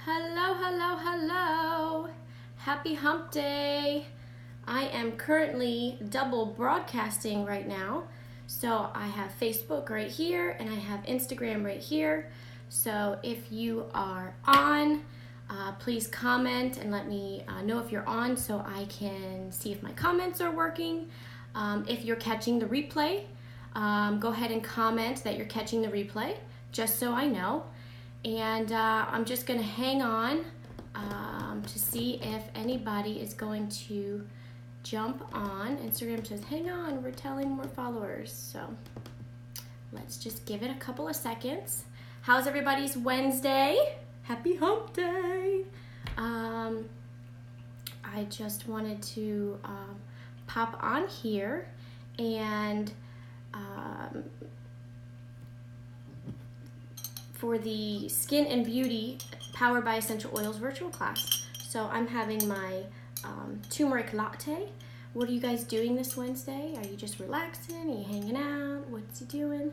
Hello, hello, hello. Happy hump day. I am currently double broadcasting right now. So I have Facebook right here and I have Instagram right here. So if you are on, please comment and let me know if you're on so I can see if my comments are working. If you're catching the replay, go ahead and comment that you're catching the replay just so I know. And I'm just going to hang on to see if anybody is going to jump on. Instagram says, hang on, we're telling more followers. So let's just give it a couple of seconds. How's everybody's Wednesday? Happy hump day. I just wanted to pop on here and for the Skin and Beauty Powered by Essential Oils virtual class. So I'm having my turmeric latte. What are you guys doing this Wednesday? Are you just relaxing? Are you hanging out? What's you doing?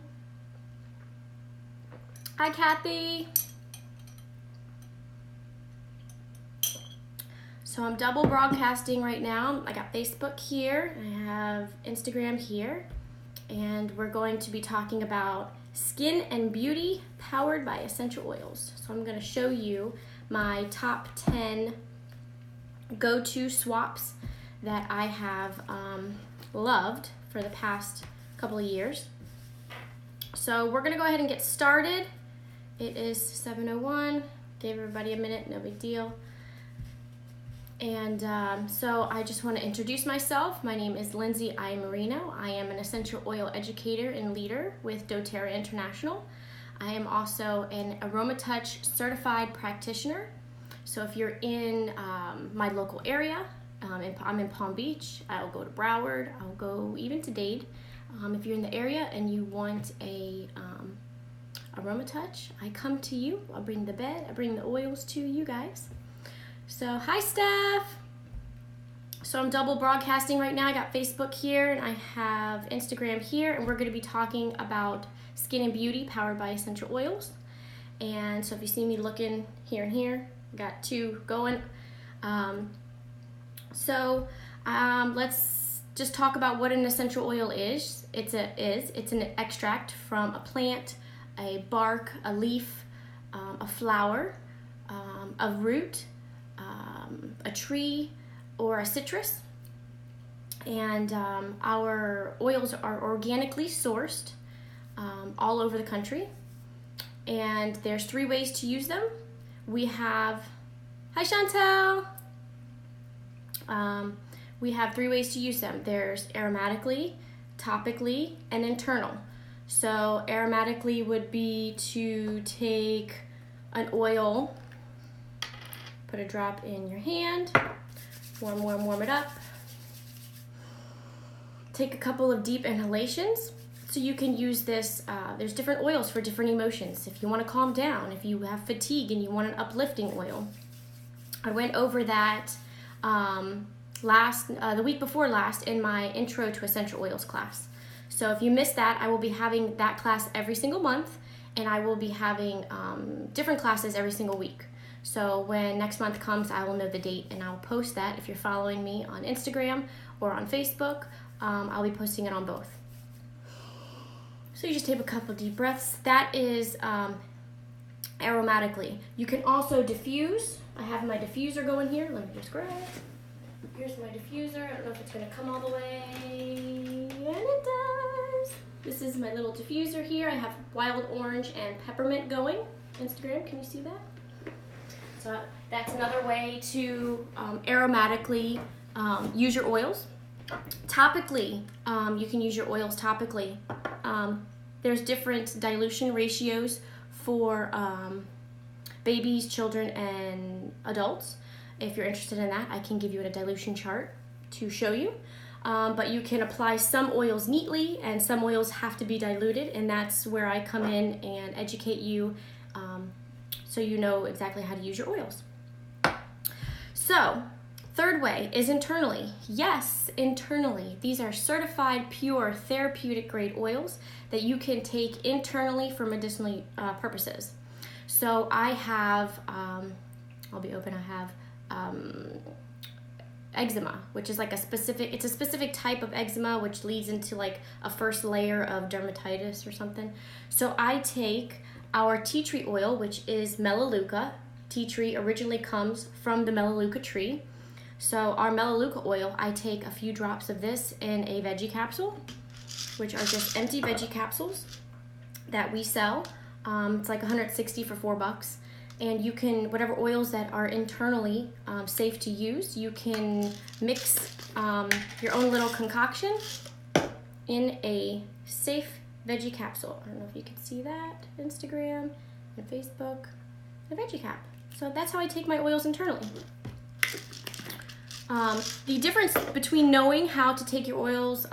Hi, Kathy. So I'm double broadcasting right now. I got Facebook here, I have Instagram here, and we're going to be talking about Skin and Beauty Powered by Essential Oils. So I'm going to show you my top 10 go-to swaps that I have loved for the past couple of years. So we're going to go ahead and get started. It is 7:01. Gave everybody a minute, no big deal. And so I just want to introduce myself. My name is Lindsay I. Marino. I am an essential oil educator and leader with doTERRA International. I am also an AromaTouch certified practitioner. So if you're in my local area, I'm in Palm Beach, I'll go to Broward, I'll go even to Dade. If you're in the area and you want a AromaTouch, I come to you. I'll bring the bed, I bring the oils to you guys. So, hi Steph. So I'm double broadcasting right now. I got Facebook here and I have Instagram here, and we're going to be talking about Skin and Beauty Powered by Essential Oils. And so if you see me looking here and here, I got two going. Let's just talk about what an essential oil is. It's an extract from a plant, a bark, a leaf, a flower, a root, a tree, or a citrus. And our oils are organically sourced all over the country. And there's 3 ways to use them. We have, hi Chantel. We have 3 ways to use them. There's aromatically, topically, and internal. So aromatically would be to take an oil, put a drop in your hand, warm it up. Take a couple of deep inhalations. So you can use this, there's different oils for different emotions. If you want to calm down, if you have fatigue and you want an uplifting oil. I went over that the week before last in my Intro to Essential Oils class. So if you missed that, I will be having that class every single month, and I will be having different classes every single week. So when next month comes, I will know the date and I'll post that. If you're following me on Instagram or on Facebook, I'll be posting it on both. So you just take a couple deep breaths. That is aromatically. You can also diffuse. I have my diffuser going here. Let me just grab it. Here's my diffuser. I don't know if it's going to come all the way. And it does. This is my little diffuser here. I have wild orange and peppermint going. Instagram, can you see that? So that's another way to aromatically use your oils. Topically, you can use your oils topically. There's different dilution ratios for babies, children, and adults. If you're interested in that, I can give you a dilution chart to show you. But you can apply some oils neatly, and some oils have to be diluted, and that's where I come in and educate you so you know exactly how to use your oils. So, third way is internally. Yes, internally. These are certified, pure, therapeutic grade oils that you can take internally for medicinal purposes. So I have I'll be open. I have eczema, which is like it's a specific type of eczema, which leads into like a first layer of dermatitis or something. So I take our tea tree oil, which is Melaleuca. Tea tree originally comes from the Melaleuca tree. So our Melaleuca oil, I take a few drops of this in a veggie capsule, which are just empty veggie capsules that we sell. It's like 160 for $4. And you can, whatever oils that are internally safe to use, you can mix your own little concoction in a safe veggie capsule. I don't know if you can see that, Instagram and Facebook, a veggie cap. So that's how I take my oils internally. The difference between knowing how to take your oils,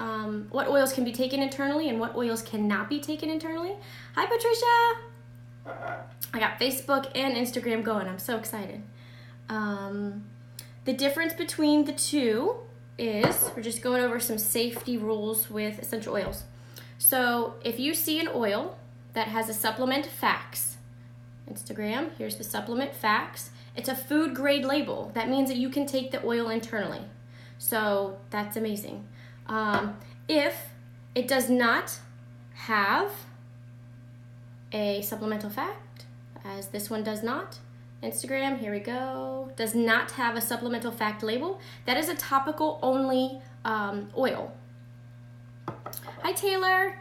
what oils can be taken internally and what oils cannot be taken internally. Hi, Patricia. I got Facebook and Instagram going. I'm so excited. The difference between the two is, we're just going over some safety rules with essential oils. So if you see an oil that has a supplement facts, Instagram, here's the supplement facts. It's a food grade label. That means that you can take the oil internally. So that's amazing. If it does not have a supplemental fact, as this one does not, Instagram, here we go, does not have a supplemental fact label, that is a topical only oil. Hi, Taylor.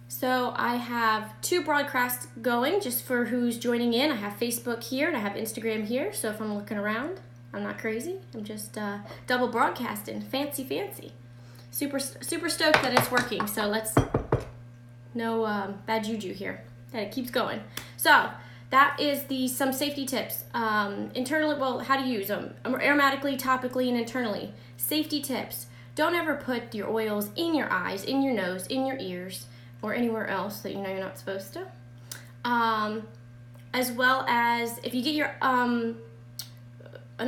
So I have two broadcasts going just for who's joining in. I have Facebook here and I have Instagram here. So if I'm looking around, I'm not crazy. I'm just double broadcasting. Fancy, fancy. Super stoked that it's working. So no bad juju here. That it keeps going. So that is some safety tips. Internally, well, how to use them. Aromatically, topically, and internally. Safety tips. Don't ever put your oils in your eyes, in your nose, in your ears, or anywhere else that you know you're not supposed to. As well as if you get your an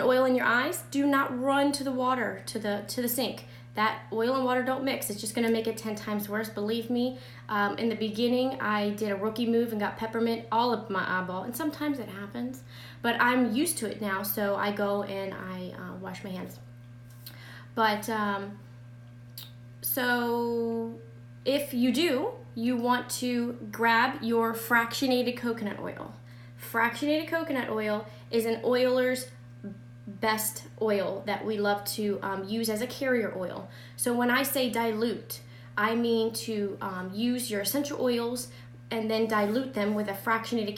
oil in your eyes, do not run to the water, to the sink. That oil and water don't mix. It's just gonna make it 10 times worse. Believe me, in the beginning, I did a rookie move and got peppermint all up my eyeball, and sometimes it happens, but I'm used to it now, so I go and I wash my hands. But, so if you do, you want to grab your fractionated coconut oil. Fractionated coconut oil is an oiler's best oil that we love to use as a carrier oil. So when I say dilute, I mean to use your essential oils and then dilute them with a fractionated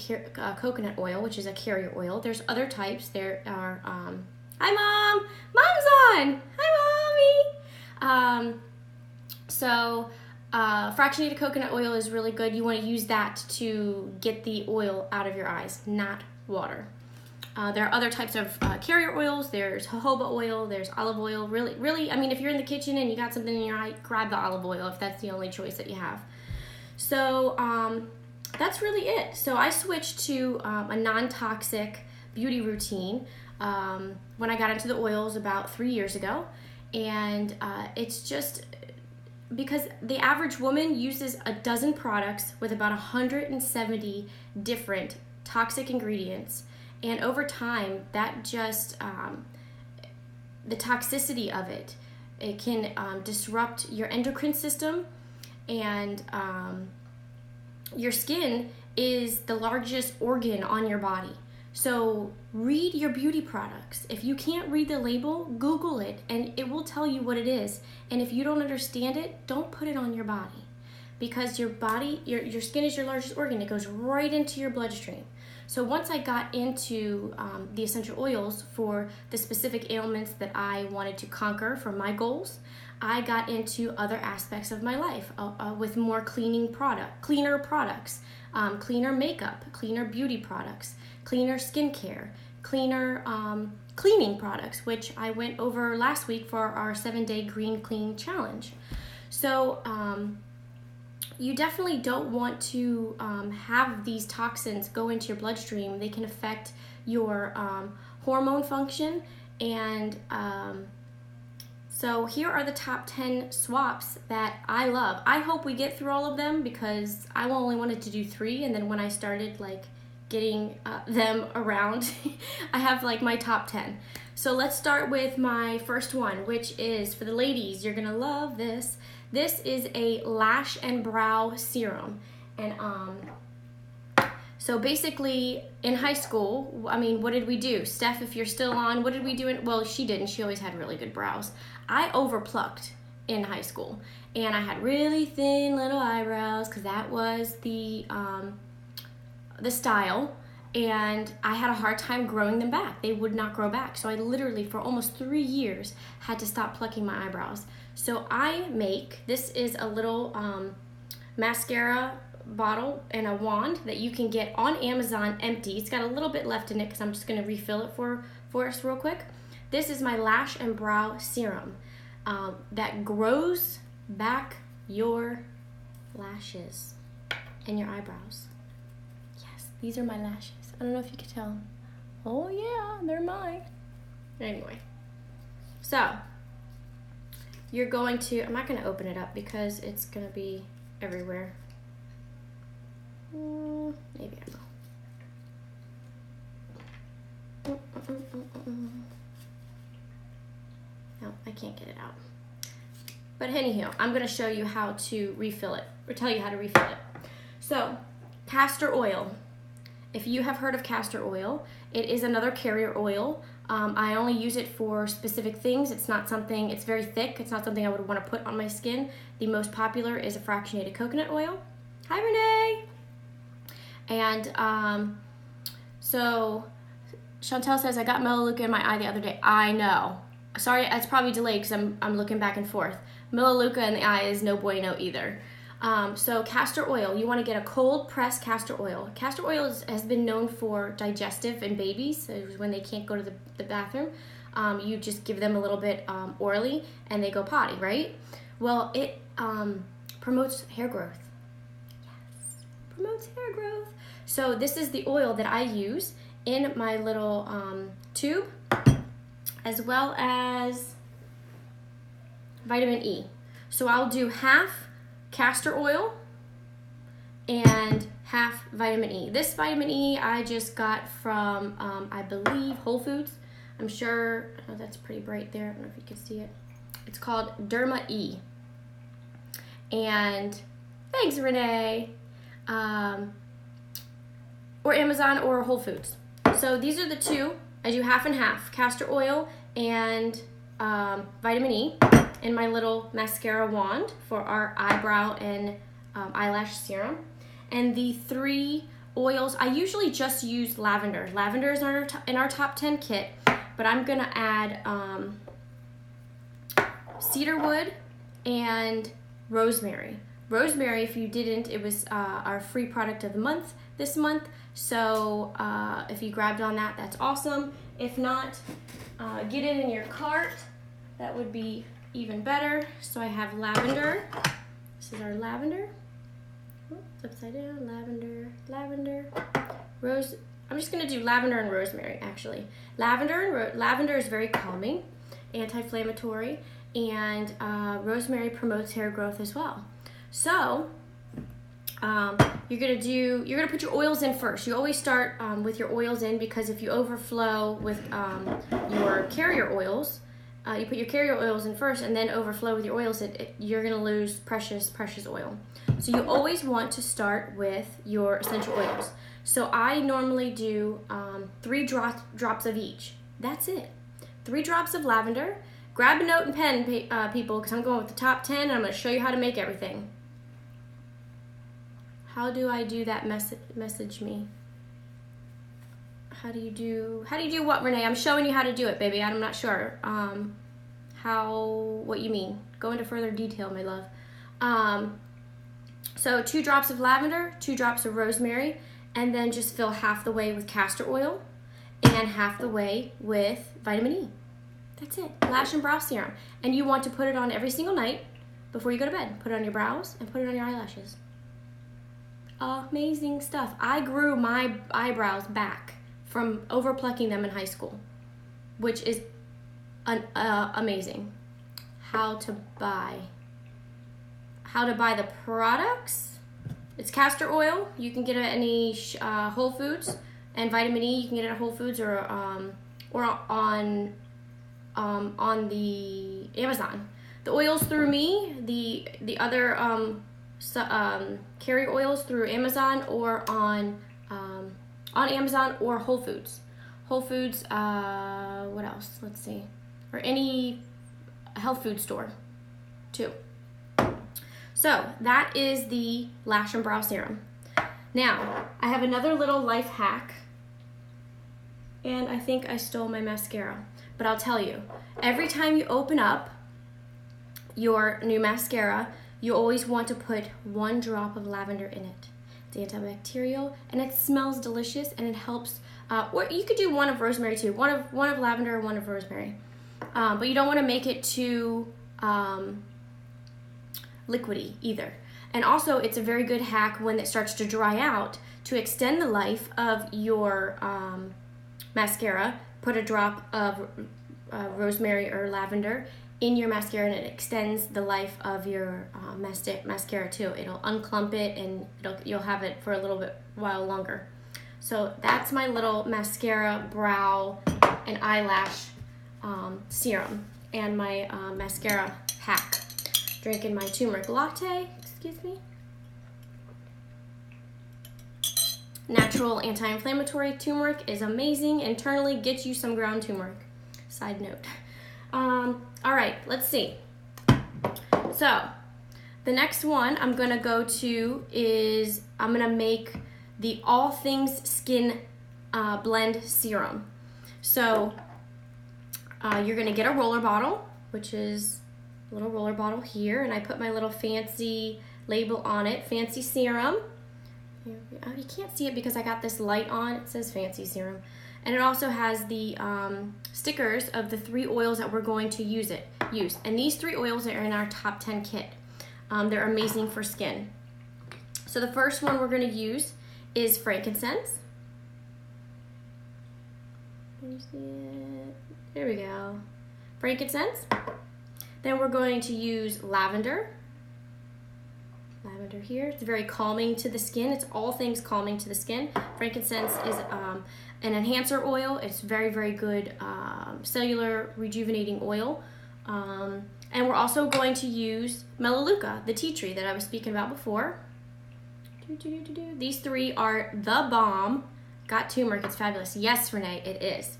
coconut oil, which is a carrier oil. There's other types. There are, hi Mom! Mom's on! Hi Mommy! Fractionated coconut oil is really good. You want to use that to get the oil out of your eyes, not water. There are other types of carrier oils. There's jojoba oil, there's olive oil. Really, I mean, if you're in the kitchen and you got something in your eye, grab the olive oil if that's the only choice that you have. So that's really it. So I switched to a non-toxic beauty routine when I got into the oils about 3 years ago. And it's just because the average woman uses a dozen products with about 170 different toxic ingredients. And over time, that just, the toxicity of it can disrupt your endocrine system, and your skin is the largest organ on your body. So read your beauty products. If you can't read the label, Google it, and it will tell you what it is. And if you don't understand it, don't put it on your body, because your body, your skin is your largest organ. It goes right into your bloodstream. So once I got into the essential oils for the specific ailments that I wanted to conquer for my goals, I got into other aspects of my life with more cleaner products, cleaner makeup, cleaner beauty products, cleaner skincare, cleaner cleaning products, which I went over last week for our 7-day Green Clean Challenge. So you definitely don't want to have these toxins go into your bloodstream. They can affect your hormone function. And so here are the top 10 swaps that I love. I hope we get through all of them, because I only wanted to do 3. And then when I started like getting them around. I have like my top 10. So let's start with my first one, which is for the ladies. You're gonna love this. This is a lash and brow serum. And so basically in high school, I mean, what did we do? Steph, if you're still on, what did we do? Well, she didn't. She always had really good brows. I overplucked in high school, and I had really thin little eyebrows because that was the style, and I had a hard time growing them back. They would not grow back, so I literally for almost 3 years had to stop plucking my eyebrows. So this is a little mascara bottle and a wand that you can get on Amazon empty. It's got a little bit left in it because I'm just going to refill it for us real quick. This is my lash and brow serum that grows back your lashes and your eyebrows. Yes, these are my lashes. I don't know if you can tell. Oh yeah, they're mine. Anyway, so you're going to, I'm not going to open it up because it's going to be everywhere. Maybe I will. No, I can't get it out. But anyhow, I'm going to show you how to refill it, or tell you how to refill it. So, castor oil. If you have heard of castor oil, it is another carrier oil. I only use it for specific things. It's not something, it's very thick. It's not something I would want to put on my skin. The most popular is a fractionated coconut oil. Hi, Renee. And so Chantel says, I got Melaleuca in my eye the other day. I know. Sorry, it's probably delayed because I'm looking back and forth. Melaleuca in the eye is no bueno either. So castor oil, you want to get a cold pressed castor oil. Castor oil has been known for digestive in babies, so when they can't go to the bathroom. You just give them a little bit orally and they go potty, right? Well, it promotes hair growth. Yes, promotes hair growth. So this is the oil that I use in my little tube, as well as vitamin E. So I'll do half castor oil and half vitamin E. This vitamin E I just got from, I believe, Whole Foods. I'm sure, oh, that's pretty bright there. I don't know if you can see it. It's called Derma E. And thanks, Renee. Or Amazon or Whole Foods. So these are the two. I do half and half, castor oil and vitamin E in my little mascara wand for our eyebrow and eyelash serum. And the 3 oils, I usually just use lavender. Lavender is in our top 10 kit, but I'm gonna add cedarwood and rosemary. Rosemary, if you didn't, it was our free product of the month this month. So if you grabbed on that, that's awesome. If not, get it in your cart. That would be even better. So I have lavender. This is our lavender. Oops, upside down. Lavender. Rose. I'm just gonna do lavender and rosemary actually. Lavender is very calming, anti-inflammatory, and rosemary promotes hair growth as well. So you're gonna put your oils in first. You always start with your oils in, because if you overflow with your carrier oils, you put your carrier oils in first and then overflow with your oils, you're gonna lose precious oil. So you always want to start with your essential oils. So I normally do 3 drops of each. That's it. 3 drops of lavender. Grab a note and pen, people, because I'm going with the top 10 and I'm gonna show you how to make everything. How do I do that? Message me. How do you do what, Renee? I'm showing you how to do it, baby. I'm not sure what you mean. Go into further detail, my love. So 2 drops of lavender, 2 drops of rosemary, and then just fill half the way with castor oil and half the way with vitamin E. That's it. Lash and brow serum. And you want to put it on every single night before you go to bed. Put it on your brows and put it on your eyelashes. Amazing stuff. I grew my eyebrows back from overplucking them in high school, which is amazing. How to buy the products. it's castor oil. You can get it at any Whole Foods, and vitamin E you can get it at Whole Foods or on the Amazon. The oils through me, the other carrier oils through Amazon or on Amazon or Whole Foods. Whole Foods, what else? Let's see. Or any health food store too. So that is the Lash and Brow Serum. Now, I have another little life hack, and I think I stole my mascara, but I'll tell you, every time you open up your new mascara, you always want to put 1 drop of lavender in it. It's antibacterial, and it smells delicious, and it helps, or you could do 1 of rosemary too, one of lavender, 1 of rosemary, but you don't want to make it too liquidy either. And also, it's a very good hack when it starts to dry out to extend the life of your mascara. Put a drop of rosemary or lavender in your mascara, and it extends the life of your mascara too. It'll unclump it, and you'll have it for a little bit while longer. So that's my little mascara, brow, and eyelash serum, and my mascara hack. Drinking my turmeric latte, excuse me. Natural anti-inflammatory turmeric is amazing. Internally, get you some ground turmeric. Side note. All right, let's see. So, the next one I'm gonna go to is I'm gonna make the All Things Skin Blend Serum. So, you're gonna get a roller bottle, which is little roller bottle here, and I put my little fancy label on it, fancy serum. You can't see it because I got this light on. It says fancy serum, and it also has the stickers of the 3 oils that we're going to use. And these 3 oils are in our top 10 kit. They're amazing for skin. So the first one we're going to use is frankincense. Can you see it? There we go. Frankincense. Then we're going to use lavender. Lavender here. It's very calming to the skin. It's all things calming to the skin. Frankincense is an enhancer oil. It's very, very good cellular rejuvenating oil. And we're also going to use Melaleuca, the tea tree that I was speaking about before. These 3 are the bomb. Got turmeric. It's fabulous. Yes, Renee, it is.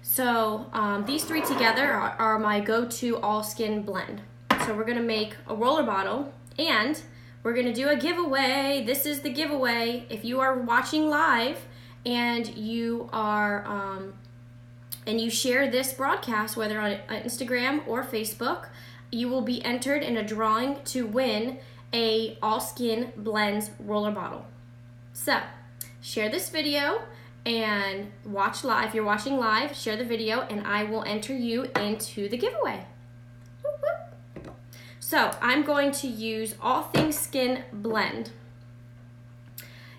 So these 3 together are my go-to all skin blend. So we're gonna make a roller bottle, and we're gonna do a giveaway. This is the giveaway. If you are watching live and you are and you share this broadcast, whether on Instagram or Facebook, you will be entered in a drawing to win a All Skin Blends roller bottle. So share this video and watch live. If you're watching live, share the video, and I will enter you into the giveaway. Whoop, whoop. So I'm going to use All Things Skin Blend.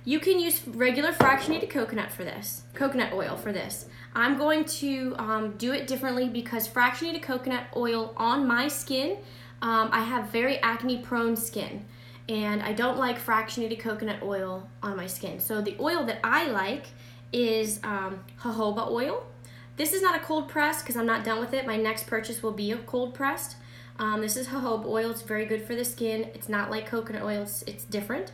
You can use regular fractionated coconut oil for this. I'm going to do it differently because fractionated coconut oil on my skin, I have very acne prone skin, and I don't like fractionated coconut oil on my skin. So the oil that I like is jojoba oil. This is not a cold press because I'm not done with it. My next purchase will be a cold pressed. This is jojoba oil. It's very good for the skin. It's not like coconut oil. It's different.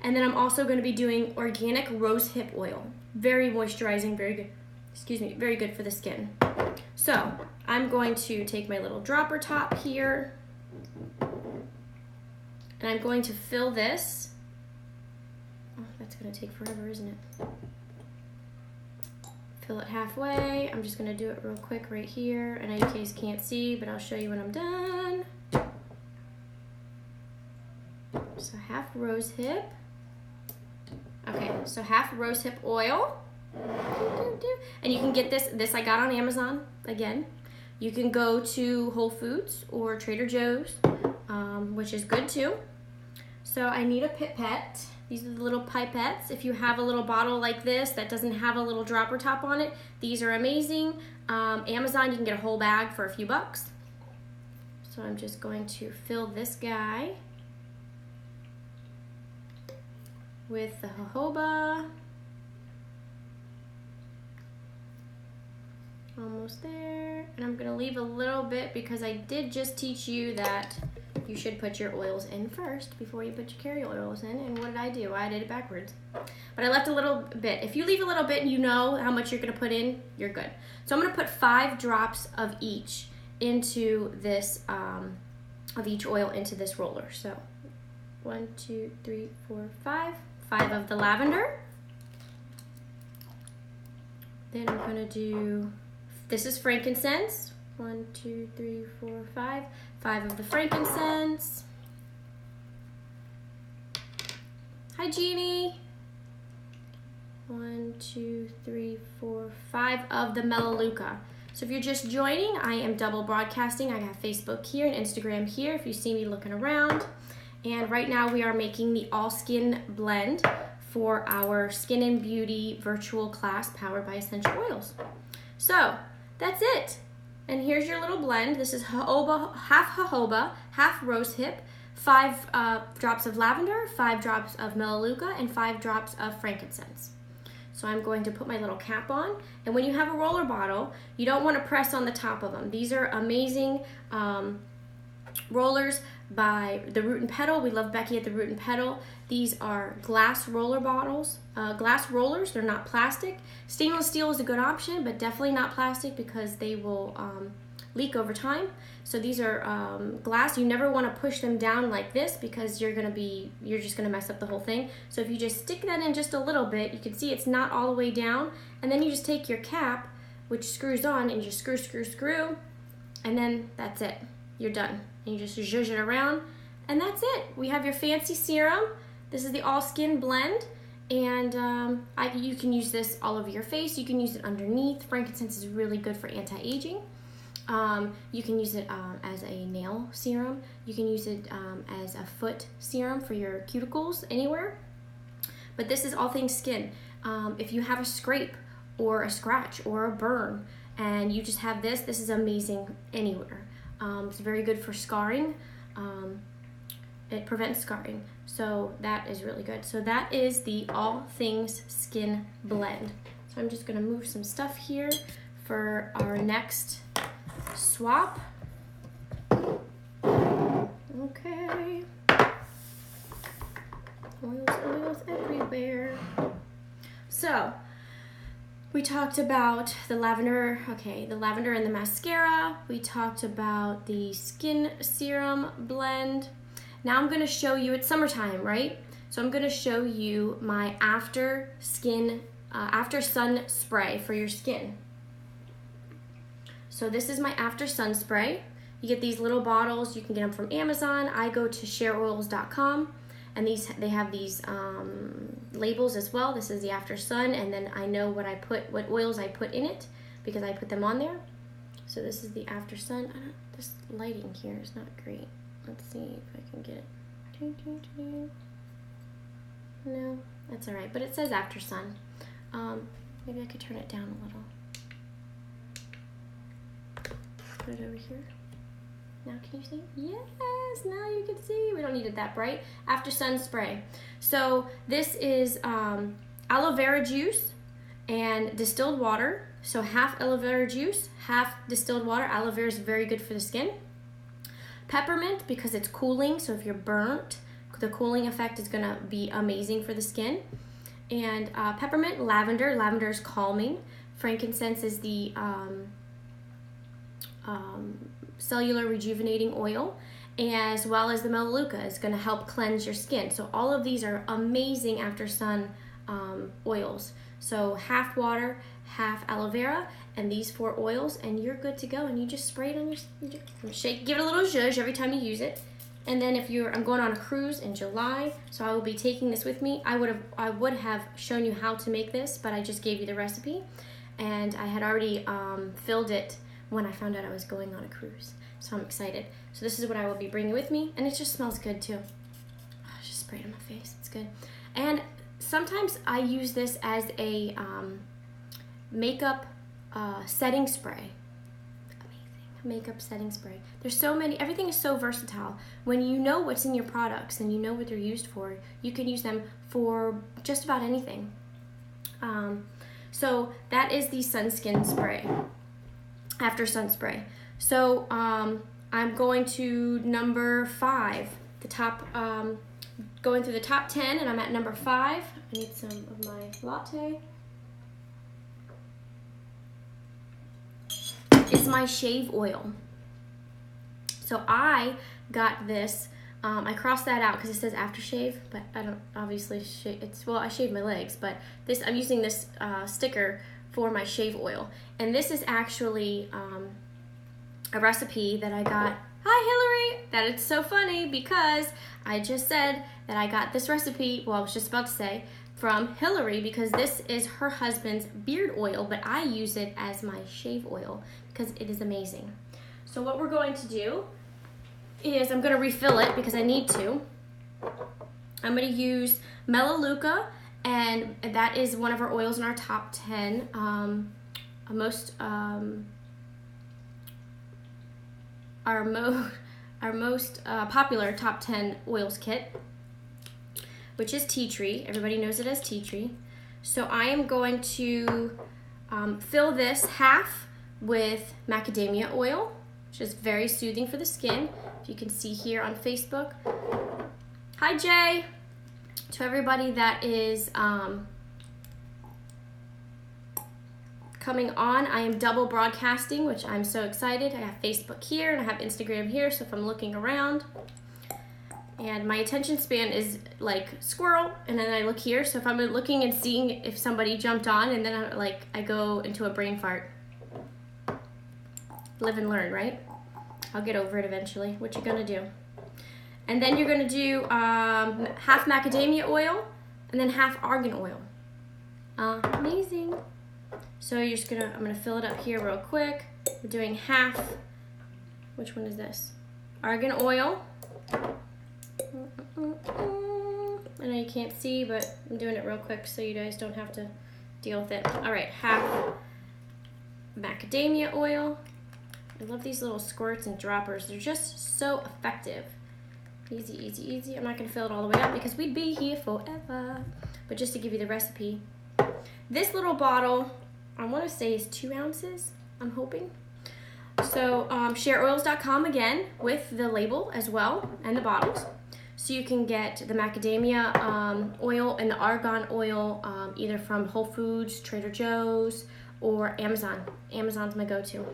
And then I'm also going to be doing organic rosehip oil. Very moisturizing, very good. Excuse me, very good for the skin. So I'm going to take my little dropper top here, and I'm going to fill this. Oh, that's going to take forever, isn't it? Fill it halfway. I'm just gonna do it real quick right here. I know you guys can't see, but I'll show you when I'm done. So half rose hip. Okay, so half rose hip oil. And you can get this I got on Amazon again. You can go to Whole Foods or Trader Joe's, which is good too. So I need a pipette. These are the little pipettes. If you have a little bottle like this that doesn't have a little dropper top on it, these are amazing. Amazon, you can get a whole bag for a few bucks. So I'm just going to fill this guy. with the jojoba. Almost there. And I'm gonna leave a little bit because I did just teach you that you should put your oils in first before you put your carrier oils in. And what did I do? I did it backwards. But I left a little bit. If you leave a little bit and you know how much you're gonna put in, you're good. So I'm gonna put 5 drops of each into this, of each oil into this roller. So 1, 2, 3, 4, 5. 5 of the lavender. Then I'm gonna do, this is frankincense. 1, 2, 3, 4, 5. 5 of the frankincense. Hi, Jeannie. 1, 2, 3, 4, 5 of the Melaleuca. So if you're just joining, I am double broadcasting. I have Facebook here and Instagram here if you see me looking around. And right now we are making the All Skin blend for our Skin and Beauty virtual class powered by Essential Oils. So that's it. And here's your little blend. This is jojoba, half rose hip, 5 drops of lavender, 5 drops of Melaleuca, and 5 drops of frankincense. So I'm going to put my little cap on. And when you have a roller bottle, you don't want to press on the top of them. These are amazing rollers by the Root and Petal. We love Becky at the Root and Petal. These are glass roller bottles, glass rollers. They're not plastic. Stainless steel is a good option, but definitely not plastic because they will leak over time. So these are glass. You never want to push them down like this because you're just gonna mess up the whole thing. So if you just stick that in just a little bit, you can see it's not all the way down, and then you just take your cap, which screws on, and you just screw, and then that's it. You're done. And you just zhuzh it around, and that's it. We have your fancy serum. This is the All Skin blend, and you can use this all over your face. You can use it underneath. Frankincense is really good for anti-aging. You can use it as a nail serum. You can use it as a foot serum for your cuticles anywhere. But this is all things skin. If you have a scrape or a scratch or a burn and you just have this is amazing anywhere. It's very good for scarring. It prevents scarring. So that is really good. So that is the All Things Skin blend. So I'm just gonna move some stuff here for our next swap. Okay. Oils everywhere. So we talked about the lavender, the lavender and the mascara. We talked about the skin serum blend. Now I'm gonna show you, it's summertime, right? So I'm gonna show you my after sun spray for your skin. So this is my after sun spray. You get these little bottles, you can get them from Amazon. I go to shareoils.com. And they have these labels as well. This is the after sun, and then I know what oils I put in it because I put them on there. So this is the after sun. This lighting here is not great. Let's see if I can get it. No, that's all right. But it says after sun. Maybe I could turn it down a little. Put it over here. Now can you see? Yes, now you can see. We don't need it that bright. After sun spray. So this is aloe vera juice and distilled water. So half aloe vera juice, half distilled water. Aloe vera is very good for the skin. Peppermint because it's cooling. So if you're burnt, the cooling effect is gonna be amazing for the skin. And peppermint, lavender. Lavender is calming. Frankincense is the cellular rejuvenating oil, as well as the Melaleuca is going to help cleanse your skin. So all of these are amazing after sun oils. So half water, half aloe vera, and these 4 oils, and you're good to go. And you just spray it on your shake, give it a little zhuzh every time you use it. And then I'm going on a cruise in July, so I will be taking this with me. I would have shown you how to make this, but I just gave you the recipe, and I had already filled it when I found out I was going on a cruise. So I'm excited. So this is what I will be bringing with me, and it just smells good too. Oh, just spray it on my face, it's good. And sometimes I use this as a makeup setting spray. Amazing. makeup setting spray. There's so many, everything is so versatile. When you know what's in your products and you know what they're used for, you can use them for just about anything. So that is the Sunskin spray, after sun spray. So I'm going to number 5, the top, going through the top 10, and I'm at number 5. I need some of my latte. Is my shave oil. So I got this, I crossed that out because it says aftershave, but I don't obviously shave, I shave my legs, but this, I'm using this sticker for my shave oil. And this is actually a recipe that I got. Hi Hillary! That it's so funny because I just said that I got this recipe, well I was just about to say, from Hillary, because this is her husband's beard oil, but I use it as my shave oil because it is amazing. So what we're going to do is I'm going to refill it because I need to. I'm going to use Melaleuca, and that is one of our oils in our top 10. Our most popular top 10 oils kit, which is tea tree. Everybody knows it as tea tree. So I am going to fill this half with macadamia oil, which is very soothing for the skin. If you can see here on Facebook. Hi Jay! To everybody that is coming on, I am double broadcasting, which I'm so excited. I have Facebook here and I have Instagram here, so if I'm looking around, and my attention span is like squirrel, and then I look here, so if I'm looking and seeing if somebody jumped on, and then I go into a brain fart. Live and learn, right? I'll get over it eventually. What you gonna do? And then you're gonna do half macadamia oil and then half argan oil. Amazing. So you're just I'm gonna fill it up here real quick. We're doing half, which one is this? Argan oil. I know you can't see, but I'm doing it real quick so you guys don't have to deal with it. All right, half macadamia oil. I love these little squirts and droppers. They're just so effective. Easy, easy, easy. I'm not gonna fill it all the way up because we'd be here forever. But just to give you the recipe, this little bottle, I wanna say is 2 ounces, I'm hoping. So shareoils.com again with the label as well and the bottles. So you can get the macadamia oil and the argan oil either from Whole Foods, Trader Joe's, or Amazon. Amazon's my go-to.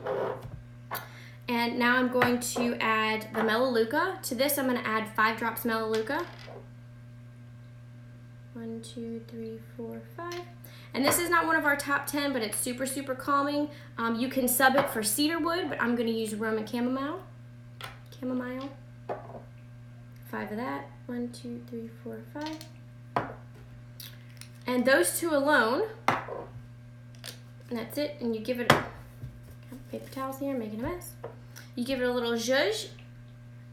And now I'm going to add the Melaleuca. To this, I'm going to add 5 drops Melaleuca. 1, 2, 3, 4, 5. And this is not one of our top 10, but it's super, super calming. You can sub it for cedarwood, but I'm going to use Roman chamomile. 5 of that. 1, 2, 3, 4, 5. And those 2 alone. And that's it. And you give it paper towels here, making a mess. You give it a little zhuzh,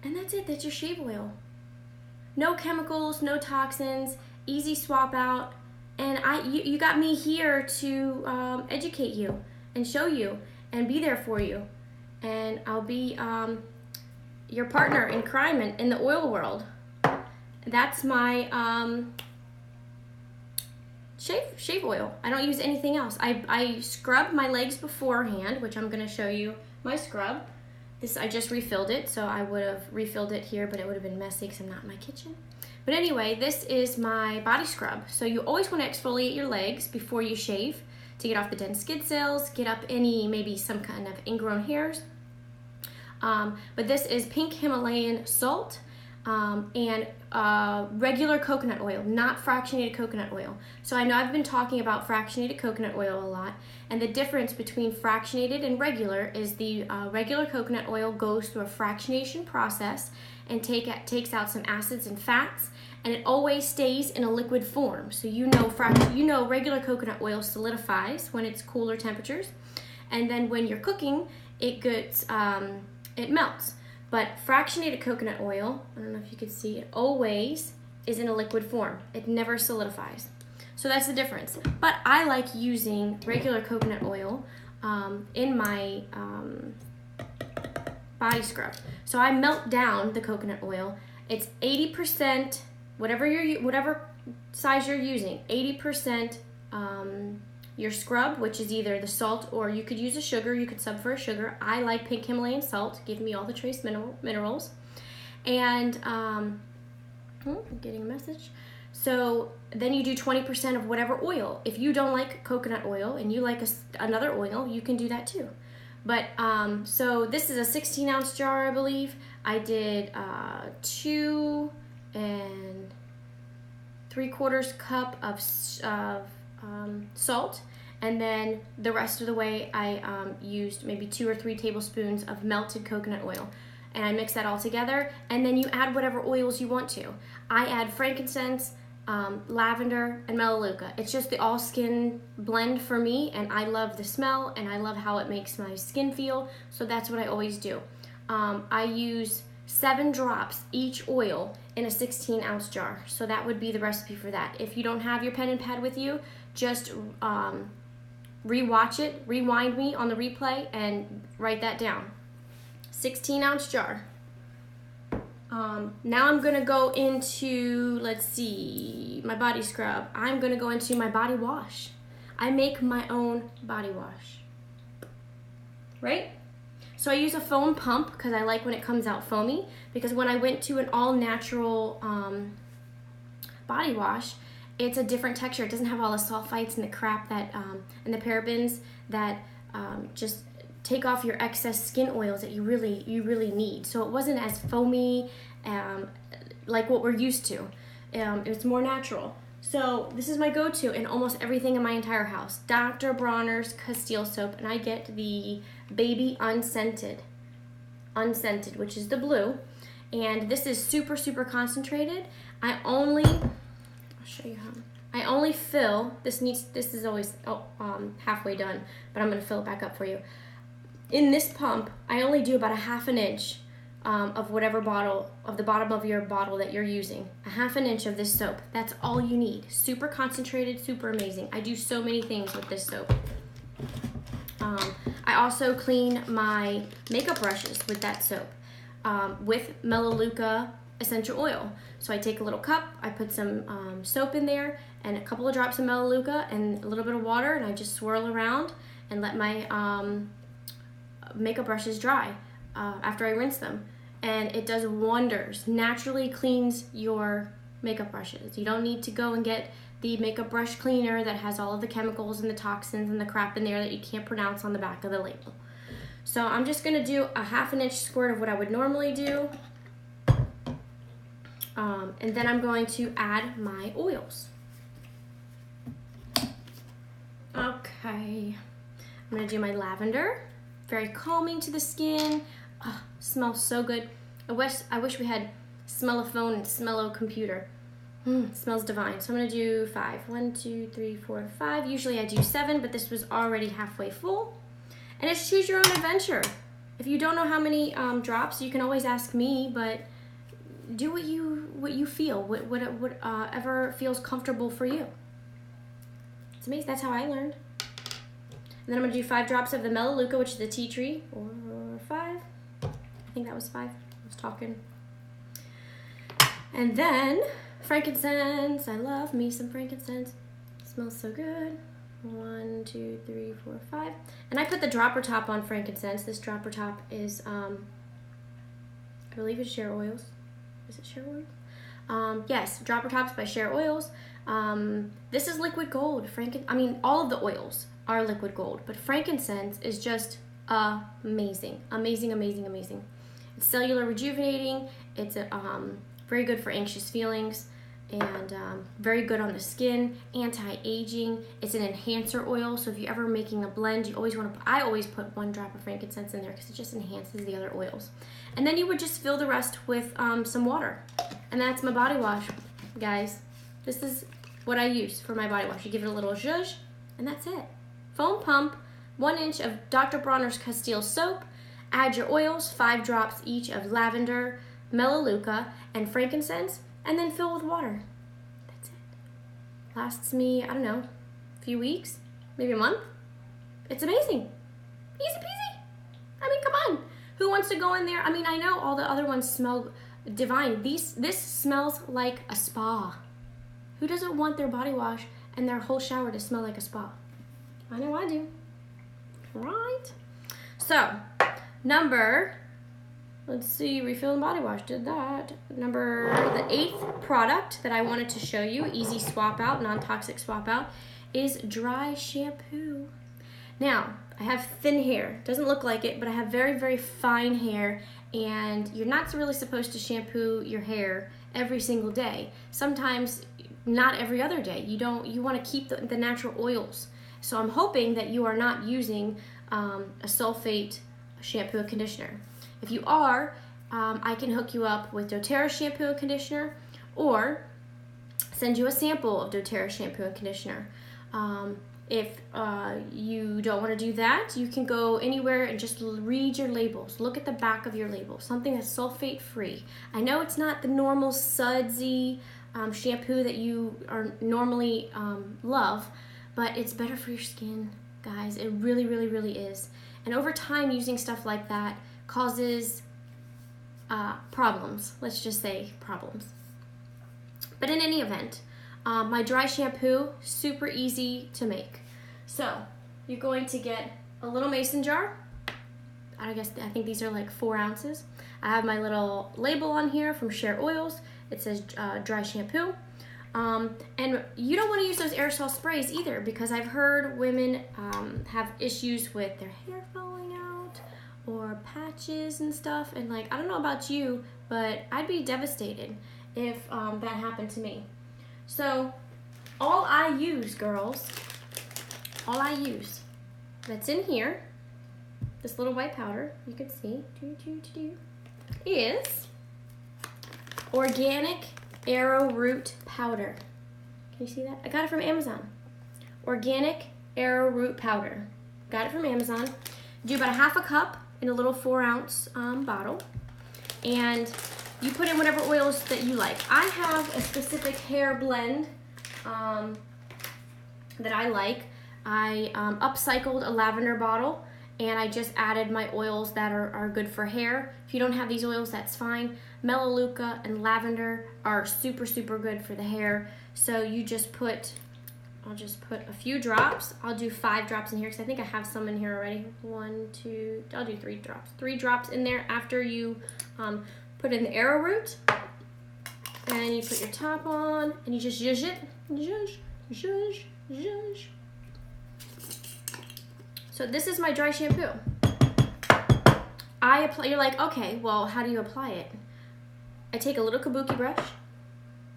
and that's it. That's your shave oil. No chemicals, no toxins, easy swap out. And you got me here to educate you and show you and be there for you. And I'll be your partner in crime in the oil world. That's my shave oil. I don't use anything else. I scrub my legs beforehand, which I'm going to show you my scrub. This, I just refilled it, so I would have refilled it here, but it would have been messy because I'm not in my kitchen. But anyway, this is my body scrub. So you always want to exfoliate your legs before you shave to get off the dead skin cells, get up any, maybe some kind of ingrown hairs. But this is pink Himalayan salt and regular coconut oil, not fractionated coconut oil. So I know I've been talking about fractionated coconut oil a lot, and the difference between fractionated and regular is the regular coconut oil goes through a fractionation process and takes out some acids and fats, and it always stays in a liquid form. So you know regular coconut oil solidifies when it's cooler temperatures, and then when you're cooking, it gets it melts. But fractionated coconut oil, I don't know if you can see, it always is in a liquid form. It never solidifies. So that's the difference. But I like using regular coconut oil in my body scrub. So I melt down the coconut oil. It's 80%, whatever size you're using, 80% your scrub, which is either the salt or you could use a sugar. You could sub for a sugar. I like pink Himalayan salt. Give me all the trace minerals. And, I'm getting a message. So then you do 20% of whatever oil. If you don't like coconut oil and you like another oil, you can do that too. But so this is a 16-ounce jar, I believe. I did 2 3/4 cup of salt, and then the rest of the way I used maybe 2 or 3 tablespoons of melted coconut oil. And I mix that all together, and then you add whatever oils you want to. I add frankincense, lavender, and melaleuca. It's just the all skin blend for me, and I love the smell, and I love how it makes my skin feel, so that's what I always do. I use 7 drops each oil in a 16-ounce jar, so that would be the recipe for that. If you don't have your pen and pad with you, just rewatch it, rewind me on the replay, and write that down. 16-ounce jar. Now I'm gonna go into, let's see, my body scrub. I'm gonna go into my body wash. I make my own body wash, right? So I use a foam pump because I like when it comes out foamy, because when I went to an all-natural body wash, it's a different texture. It doesn't have all the sulfites and the crap that, and the parabens that just take off your excess skin oils that you really need. So it wasn't as foamy like what we're used to. It's more natural. So this is my go-to in almost everything in my entire house. Dr. Bronner's Castile soap, and I get the baby unscented, which is the blue. And this is super, super concentrated. I'll show you how. I only fill, this is always halfway done, but I'm gonna fill it back up for you. In this pump, I only do about a 1/2 inch of whatever bottle, of the bottom of your bottle that you're using. A 1/2 inch of this soap. That's all you need. Super concentrated, super amazing. I do so many things with this soap. I also clean my makeup brushes with that soap, with Melaleuca essential oil. So I take a little cup, I put some soap in there, and a couple of drops of Melaleuca, and a little bit of water, and I just swirl around and let my makeup brushes dry after I rinse them, and it does wonders. Naturally cleans your makeup brushes. You don't need to go and get the makeup brush cleaner that has all of the chemicals and the toxins and the crap in there that you can't pronounce on the back of the label. So I'm just gonna do a 1/2 inch squirt of what I would normally do, and then I'm going to add my oils. Okay, I'm gonna do my lavender. Very calming to the skin. Oh, smells so good. I wish we had Smell-O-Phone and Smell-O-Computer. Smells divine. So I'm gonna do 5. 1, 2, 3, 4, 5. Usually I do 7, but this was already halfway full. And it's choose your own adventure. If you don't know how many drops, you can always ask me, but do what you feel, whatever feels comfortable for you. It's amazing. That's how I learned. And then I'm gonna do 5 drops of the Melaleuca, which is the tea tree, or 5. I think that was 5. I was talking. And then frankincense. I love me some frankincense. It smells so good. 1, 2, 3, 4, 5. And I put the dropper top on frankincense. This dropper top is, I believe it's Share Oils. Is it Share Oils? Yes, dropper tops by Share Oils. This is liquid gold. All of the oils are liquid gold, but frankincense is just amazing. It's cellular rejuvenating. It's very good for anxious feelings, and very good on the skin, anti-aging. It's an enhancer oil, so if you're ever making a blend, you always want to, I always put 1 drop of frankincense in there because it just enhances the other oils. And then you would just fill the rest with some water. And that's my body wash, guys. This is what I use for my body wash. You give it a little zhuzh, and that's it. Foam pump, 1 inch of Dr. Bronner's Castile soap, add your oils, 5 drops each of lavender, Melaleuca, and frankincense, and then fill with water. That's it. Lasts me, I don't know, a few weeks, maybe a month. It's amazing. Easy peasy. I mean, come on. Who wants to go in there? I mean, I know all the other ones smell divine. This smells like a spa. Who doesn't want their body wash and their whole shower to smell like a spa? I know I do. Right? So, let's see, refill and body wash, did that. The 8th product that I wanted to show you, easy swap out, non-toxic swap out, is dry shampoo. Now, I have thin hair. Doesn't look like it, but I have very, very fine hair, and you're not really supposed to shampoo your hair every single day. Sometimes not every other day. You want to keep the natural oils. So I'm hoping that you are not using a sulfate shampoo and conditioner. If you are, I can hook you up with doTERRA shampoo and conditioner, or send you a sample of doTERRA shampoo and conditioner. If you don't want to do that, you can go anywhere and just read your labels. Look at the back of your label, something that's sulfate free. I know it's not the normal sudsy shampoo that you are normally love, but it's better for your skin, guys. It really, really, really is. And over time, using stuff like that causes problems. Let's just say problems. But in any event, my dry shampoo, super easy to make. So you're going to get a little mason jar. I think these are like 4 ounces. I have my little label on here from Share Oils. It says dry shampoo. And you don't want to use those aerosol sprays either, because I've heard women have issues with their hair falling out or patches and stuff. And like, I don't know about you, but I'd be devastated if that happened to me. So all I use, girls, that's in here, this little white powder, you can see, is organic arrowroot powder. Can you see that? I got it from Amazon. Organic arrowroot powder. Got it from Amazon. Do about 1/2 cup in a little 4-ounce bottle. And you put in whatever oils that you like. I have a specific hair blend that I like. I upcycled a lavender bottle, and I just added my oils that are good for hair. If you don't have these oils, that's fine. Melaleuca and lavender are super, super good for the hair. So you just I'll just put a few drops. I'll do 5 drops in here because I think I have some in here already. 1, 2, I'll do 3 drops. 3 drops in there after you put in the arrowroot. And you put your top on, and you just zhuzh it. Zhuzh, zhuzh, zhuzh. So this is my dry shampoo. You're like, okay, well, how do you apply it? I take a little kabuki brush.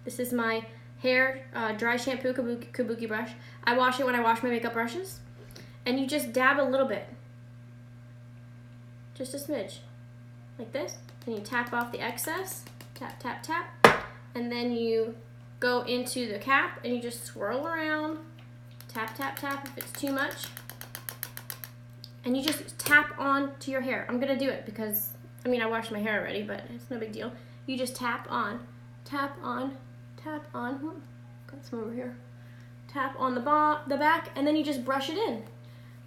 This is my hair dry shampoo kabuki brush. I wash it when I wash my makeup brushes. And you just dab a little bit. Just a smidge. Like this. And you tap off the excess. Tap, tap, tap. And then you go into the cap and you just swirl around. Tap, tap, tap if it's too much. And you just tap on to your hair. I'm gonna do it because, I mean, I washed my hair already, but it's no big deal. You just tap on, tap on, tap on. Got some over here. Tap on the back, and then you just brush it in.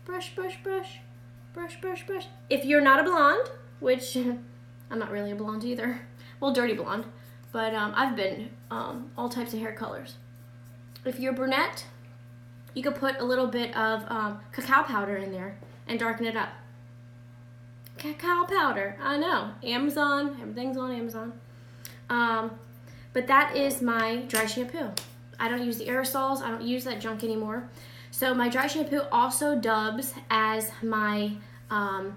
Brush, brush, brush, brush, brush, brush. If you're not a blonde, which I'm not really a blonde either. Well, dirty blonde, but I've been all types of hair colors. If you're brunette, you could put a little bit of cacao powder in there and darken it up. Cacao powder, I know, Amazon, everything's on Amazon. But that is my dry shampoo. I don't use the aerosols, I don't use that junk anymore. So my dry shampoo also dubs as my hi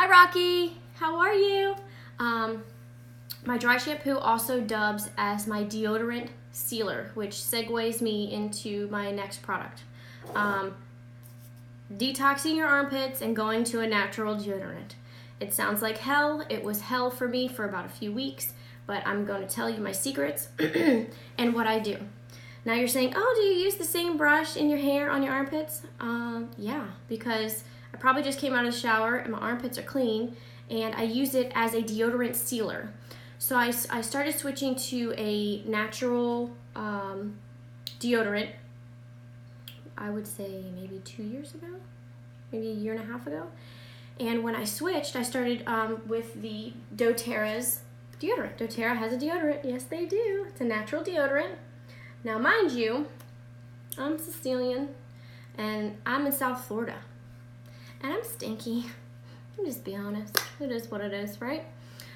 Rocky, how are you? My dry shampoo also dubs as my deodorant sealer, which segues me into my next product. Detoxing your armpits and going to a natural deodorant. It sounds like hell. It was hell for me for about a few weeks, but I'm going to tell you my secrets and what I do. Now you're saying, oh, do you use the same brush in your hair on your armpits? Yeah, because I probably just came out of the shower and my armpits are clean, and I use it as a deodorant sealer. So I started switching to a natural deodorant, I would say maybe 2 years ago, maybe 1.5 years ago. And when I switched, I started with the doTERRA's deodorant. doTERRA has a deodorant. Yes, they do. It's a natural deodorant. Now, mind you, I'm Sicilian, and I'm in South Florida. And I'm stinky. I'll just be honest. It is what it is, right?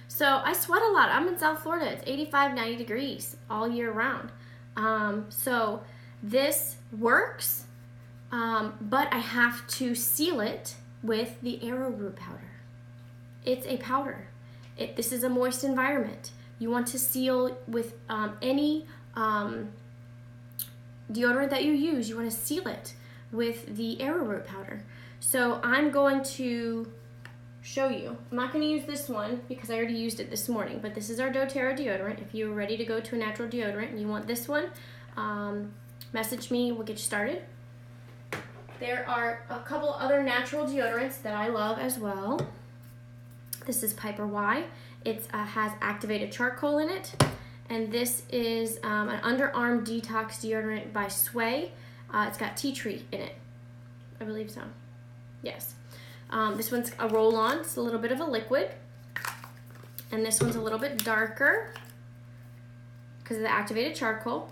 So I sweat a lot. I'm in South Florida. It's 85, 90 degrees all year round. So this works, but I have to seal it with the arrowroot powder. It's a powder. This is a moist environment. You want to seal with any deodorant that you use. You want to seal it with the arrowroot powder. So I'm going to show you. I'm not going to use this one because I already used it this morning, but this is our doTERRA deodorant. If you're ready to go to a natural deodorant and you want this one, message me, we'll get you started. There are a couple other natural deodorants that I love as well. This is Piper Y. It has activated charcoal in it, and this is an underarm detox deodorant by Sway. It's got tea tree in it. I believe so. Yes. This one's a roll-on. It's a little bit of a liquid. And this one's a little bit darker because of the activated charcoal.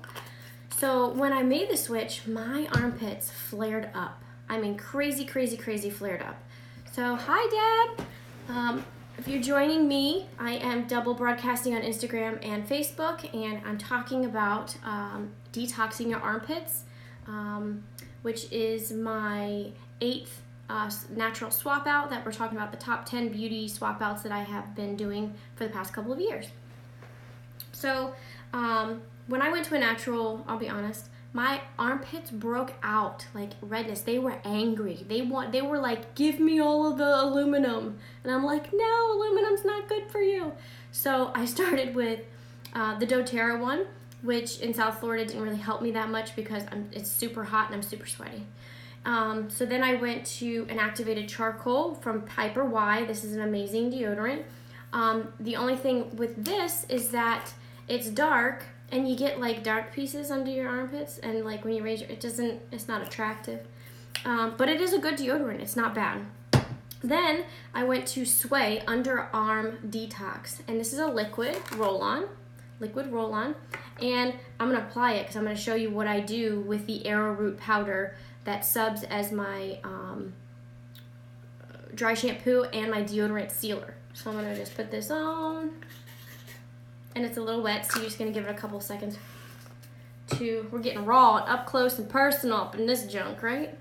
So when I made the switch, my armpits flared up. I mean, crazy, crazy, crazy flared up. So, hi, Deb. If you're joining me, I am double broadcasting on Instagram and Facebook, and I'm talking about detoxing your armpits, which is my 8th natural swap out that we're talking about, the top 10 beauty swap outs that I have been doing for the past couple of years. So when I went to a natural, I'll be honest, my armpits broke out like redness. They were angry. They were like, give me all of the aluminum. And I'm like, no, aluminum's not good for you. So I started with the doTERRA one, which in South Florida didn't really help me that much because it's super hot and I'm super sweaty. So then I went to an activated charcoal from Piper Y. This is an amazing deodorant. The only thing with this is that it's dark and you get like dark pieces under your armpits, and like when you raise it's not attractive. But it is a good deodorant. It's not bad. Then I went to Sway Underarm Detox, and this is a liquid roll-on, and I'm gonna apply it because I'm gonna show you what I do with the arrowroot powder that subs as my dry shampoo and my deodorant sealer. So I'm gonna just put this on, and it's a little wet, so you're just gonna give it a couple seconds we're getting raw and up close and personal up in this junk, right?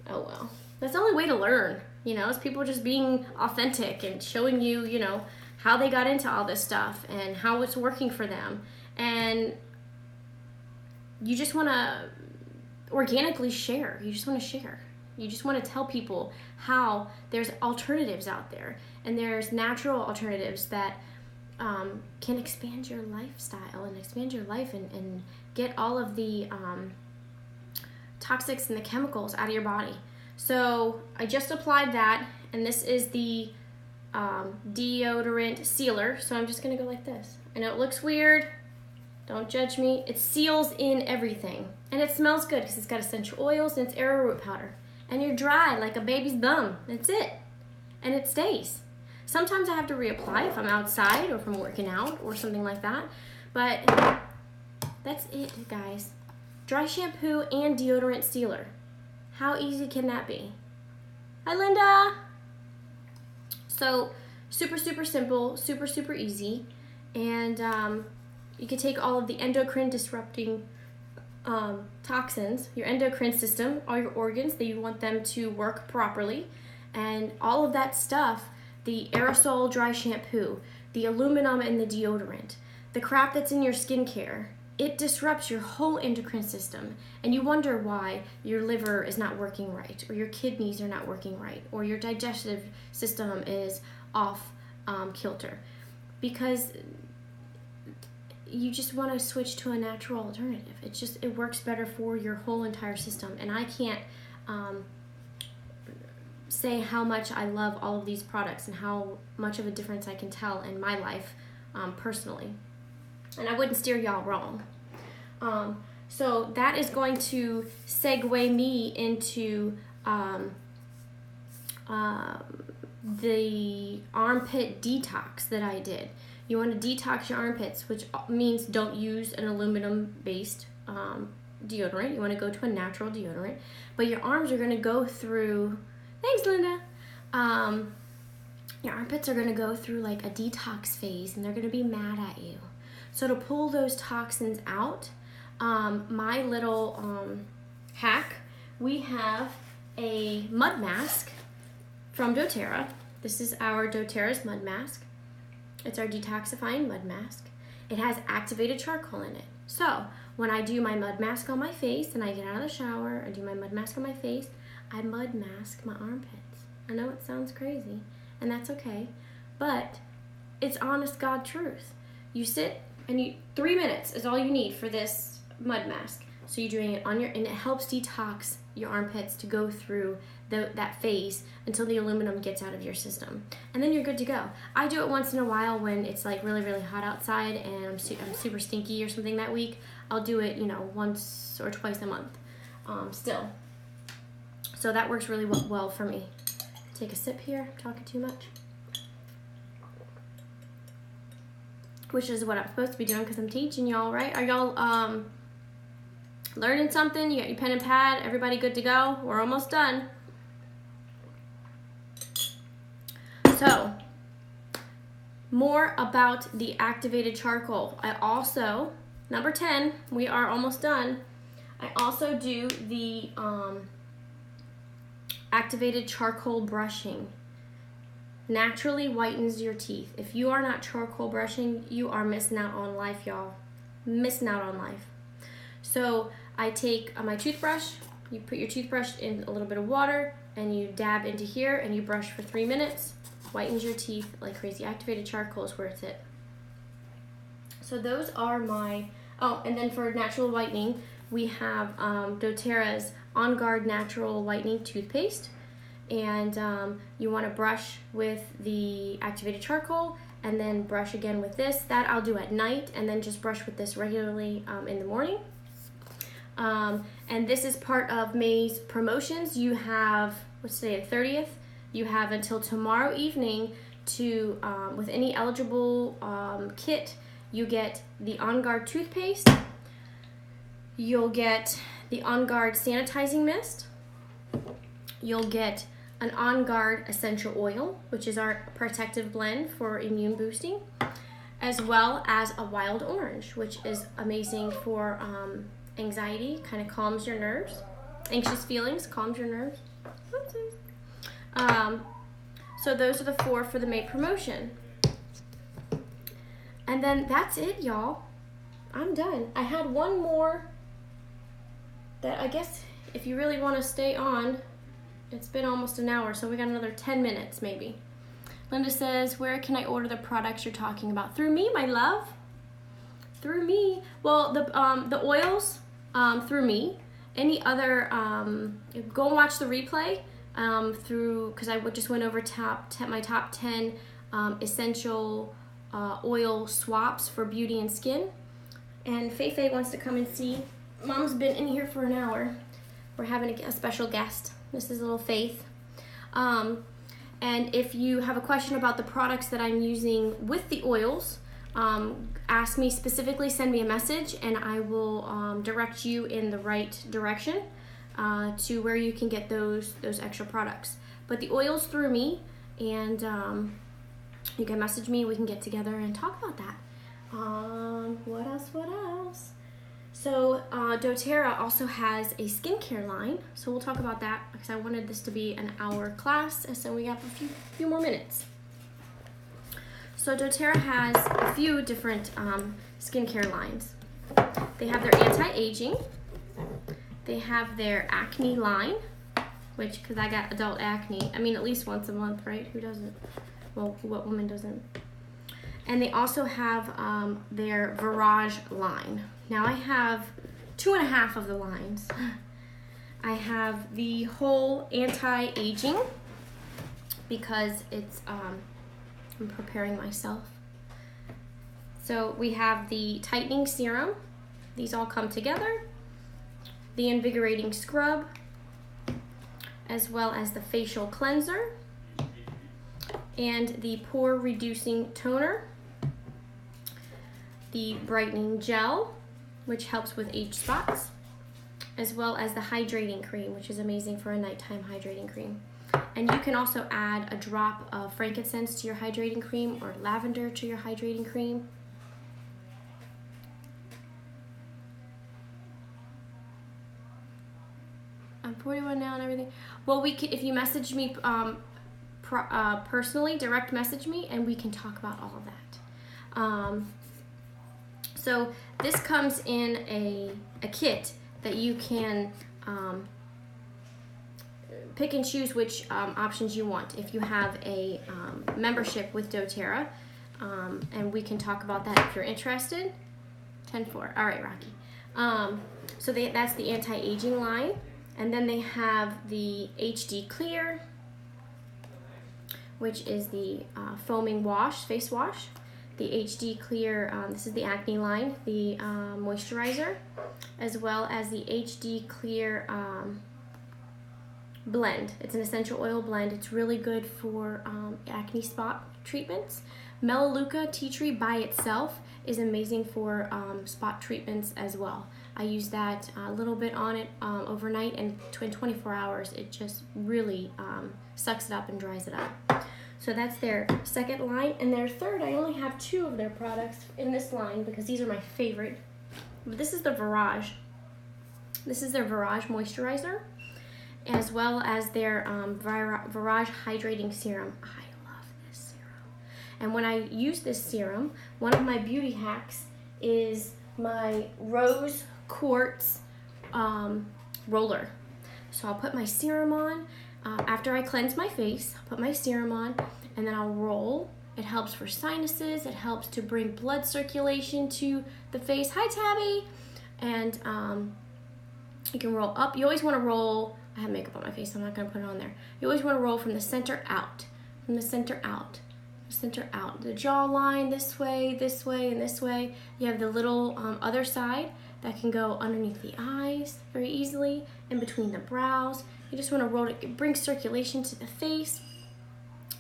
Oh well, that's the only way to learn, is people just being authentic and showing you, how they got into all this stuff and how it's working for them. And you just wanna organically share. You just want to share. You just want to tell people how there's alternatives out there, and there's natural alternatives that can expand your lifestyle and expand your life and get all of the toxics and the chemicals out of your body. So I just applied that, and this is the deodorant sealer. So I'm just going to go like this. I know it looks weird. Don't judge me. It seals in everything. And it smells good because it's got essential oils and it's arrowroot powder. And you're dry like a baby's bum. That's it. And it stays. Sometimes I have to reapply if I'm outside or if I'm working out or something like that. But that's it, guys. Dry shampoo and deodorant sealer. How easy can that be? Hi, Linda. So super, super simple, super, super easy. And you can take all of the endocrine disrupting toxins, your endocrine system, all your organs that you want them to work properly, and all of that stuff, the aerosol dry shampoo, the aluminum in the deodorant, the crap that's in your skincare, it disrupts your whole endocrine system, and you wonder why your liver is not working right, or your kidneys are not working right, or your digestive system is off kilter, because you just want to switch to a natural alternative. It works better for your whole entire system. And I can't say how much I love all of these products and how much of a difference I can tell in my life personally. And I wouldn't steer y'all wrong. So that is going to segue me into the armpit detox that I did. You want to detox your armpits, which means don't use an aluminum-based deodorant. You want to go to a natural deodorant. But your arms are going to go through, thanks Linda, your armpits are going to go through like a detox phase, and they're going to be mad at you. So to pull those toxins out, my little hack, we have a mud mask from doTERRA. This is our doTERRA's mud mask. It's our detoxifying mud mask. It has activated charcoal in it. So when I do my mud mask on my face and I get out of the shower, I do my mud mask on my face, I mud mask my armpits. I know it sounds crazy, and that's okay, but it's honest God truth. You sit and 3 minutes is all you need for this mud mask. So you're doing it on and it helps detox your armpits to go through that phase until the aluminum gets out of your system. And then you're good to go. I do it once in a while when it's like really, really hot outside and I'm super stinky or something that week. I'll do it, once or twice a month still. So that works really well for me. Take a sip here, I'm talking too much. Which is what I'm supposed to be doing because I'm teaching y'all, right? Are y'all learning something? You got your pen and pad? Everybody good to go? We're almost done. So, more about the activated charcoal. I also, number 10, we are almost done. I also do the activated charcoal brushing. Naturally whitens your teeth. If you are not charcoal brushing, you are missing out on life, y'all. Missing out on life. So I take my toothbrush, you put your toothbrush in a little bit of water, and you dab into here, and you brush for 3 minutes. Whitens your teeth like crazy. Activated charcoal is worth it. So those are my, and then for natural whitening, we have doTERRA's On Guard Natural Whitening Toothpaste. And you want to brush with the activated charcoal and then brush again with this. That I'll do at night, and then just brush with this regularly in the morning. And this is part of May's promotions. You have, what's today, the 30th? You have until tomorrow evening to, with any eligible kit, you get the On Guard toothpaste, you'll get the On Guard sanitizing mist, you'll get an On Guard essential oil, which is our protective blend for immune boosting, as well as a wild orange, which is amazing for anxiety, kind of calms your nerves. Anxious feelings, calms your nerves. So those are the 4 for the May promotion. And then that's it, y'all. I'm done. I had one more that I guess if you really want to stay on, it's been almost an hour, so we got another 10 minutes maybe. Linda says, where can I order the products you're talking about? Through me, my love. Through me. Well, the oils, through me. Any other, go and watch the replay because I just went over my top 10 essential oil swaps for beauty and skin. And Faye wants to come and see. Mom's been in here for an hour. We're having a special guest. This is little Faith. And if you have a question about the products that I'm using with the oils, ask me specifically, send me a message, and I will direct you in the right direction to where you can get those extra products. But the oils through me, and you can message me, we can get together and talk about that. What else? So doTERRA also has a skincare line, so we'll talk about that because I wanted this to be an hour class, and so we got a few more minutes. So doTERRA has a few different skincare lines. They have their anti-aging, they have their acne line, which, because I got adult acne, I mean at least once a month, right? Who doesn't? Well, what woman doesn't? And they also have their Virage line. Now I have 2.5 of the lines. I have the whole anti-aging because it's, I'm preparing myself. So we have the tightening serum. These all come together. The invigorating scrub, as well as the facial cleanser. and the pore reducing toner, the brightening gel, which helps with age spots, as well as the hydrating cream, which is amazing for a nighttime hydrating cream. And you can also add a drop of frankincense to your hydrating cream or lavender to your hydrating cream. I'm 41 now and everything. Well, we can, if you message me personally, direct message me, and we can talk about all of that. So this comes in a kit that you can pick and choose which options you want. If you have a membership with doTERRA, and we can talk about that if you're interested. 10-4. All right, Rocky. So that's the anti-aging line. And then they have the HD Clear, which is the foaming wash, face wash. The HD Clear, this is the acne line, the moisturizer, as well as the HD Clear blend. It's an essential oil blend. It's really good for acne spot treatments. Melaleuca tea tree by itself is amazing for spot treatments as well. I use that a little bit on it overnight, and in 24 hours it just really sucks it up and dries it up. So that's their second line. And their third, I only have 2 of their products in this line because these are my favorite. But this is the Virage. This is their Virage moisturizer, as well as their Virage hydrating serum. I love this serum. And when I use this serum, one of my beauty hacks is my rose quartz roller. So I'll put my serum on after I cleanse my face. I'll put my serum on and then I'll roll. It helps for sinuses. It helps to bring blood circulation to the face. Hi, Tabby. And you can roll up. You always want to roll. I have makeup on my face, so I'm not going to put it on there. You always want to roll from the center out. From the center out. Center out. The jawline this way, and this way. You have the little other side that can go underneath the eyes very easily, in between the brows. You just want to roll it. It brings circulation to the face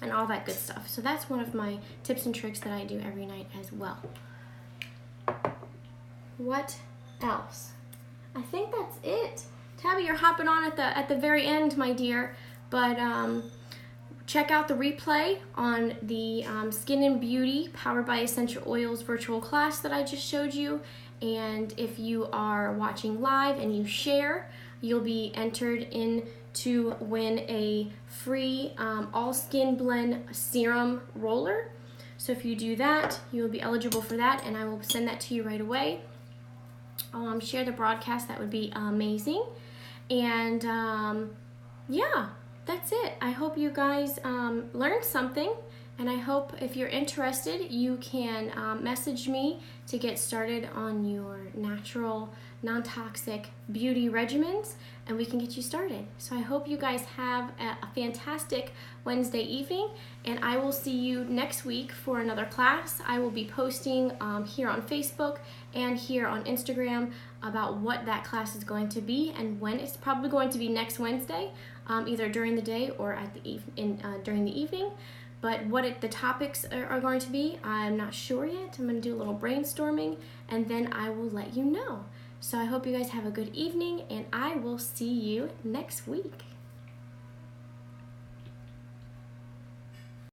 and all that good stuff. So that's one of my tips and tricks that I do every night as well. What else? I think that's it. Tabby, you're hopping on at the very end, my dear, but check out the replay on the Skin and Beauty Powered by Essential Oils virtual class that I just showed you. And if you are watching live and you share, you'll be entered in to win a free all skin blend serum roller. So if you do that, you'll be eligible for that, and I will send that to you right away. Share the broadcast, that would be amazing. And yeah, that's it. I hope you guys learned something, and I hope if you're interested, you can message me to get started on your natural, non-toxic beauty regimens, and we can get you started. So I hope you guys have a fantastic Wednesday evening, and I will see you next week for another class. I will be posting here on Facebook and here on Instagram about what that class is going to be and when. It's probably going to be next Wednesday, either during the day or at the during the evening. But what the topics are going to be, I'm not sure yet. I'm going to do a little brainstorming, and then I will let you know. So I hope you guys have a good evening, and I will see you next week.